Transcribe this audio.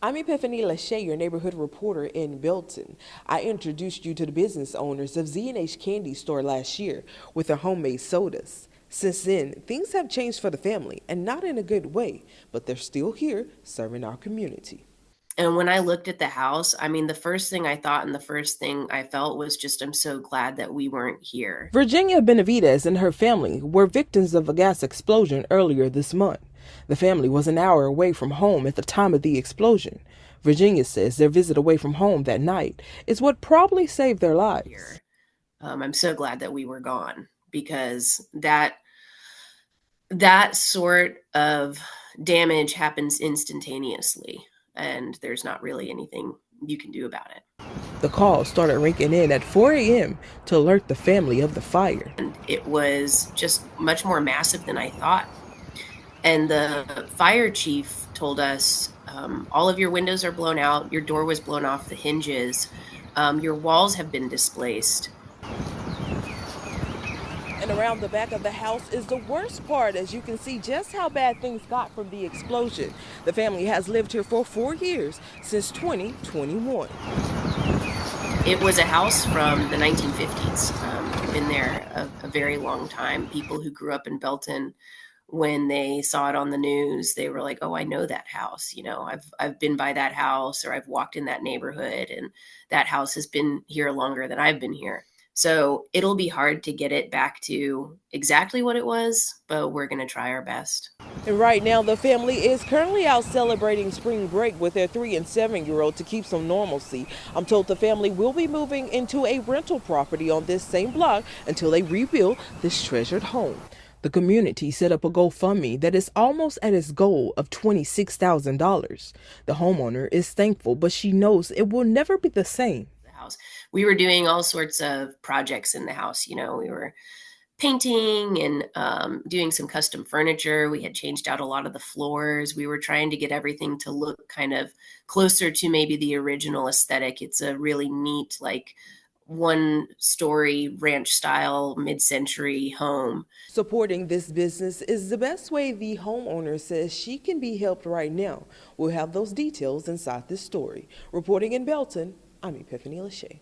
I'm Epiphany Lachey, your neighborhood reporter in Belton. I introduced you to the business owners of Z&H Candy store last year with their homemade sodas. Since then, things have changed for the family, and not in a good way, but they're still here serving our community. And when I looked at the house, I mean, the first thing I thought and the first thing I felt was just, I'm so glad that we weren't here. Virginia Benavides and her family were victims of a gas explosion earlier this month. The family was an hour away from home at the time of the explosion. Virginia says their visit away from home that night is what probably saved their lives. Here. I'm so glad that we were gone because that sort of damage happens instantaneously, and there's not really anything you can do about it. The call started ringing in at 4 a.m. to alert the family of the fire. And it was just much more massive than I thought. And the fire chief told us, all of your windows are blown out, your door was blown off the hinges, your walls have been displaced. And around the back of the house is the worst part, as you can see just how bad things got from the explosion. The family has lived here for 4 years, since 2021. It was a house from the 1950s. Been there a very long time. People who grew up in Belton, when they saw it on the news, they were like, "Oh, I know that house. You know, I've been by that house, or I've walked in that neighborhood, and that house has been here longer than I've been here." So it'll be hard to get it back to exactly what it was, but we're going to try our best. And right now, the family is currently out celebrating spring break with their 3 and 7-year-old to keep some normalcy. I'm told the family will be moving into a rental property on this same block until they rebuild this treasured home. The community set up a GoFundMe that is almost at its goal of $26,000. The homeowner is thankful, but she knows it will never be the same. House. We were doing all sorts of projects in the house. You know, we were painting and doing some custom furniture. We had changed out a lot of the floors. We were trying to get everything to look kind of closer to maybe the original aesthetic. It's a really neat, like, one story ranch style mid-century home. Supporting this business is the best way, the homeowner says she can be helped right now. We'll have those details inside this story. Reporting in Belton, I'm Epiphany Lachey.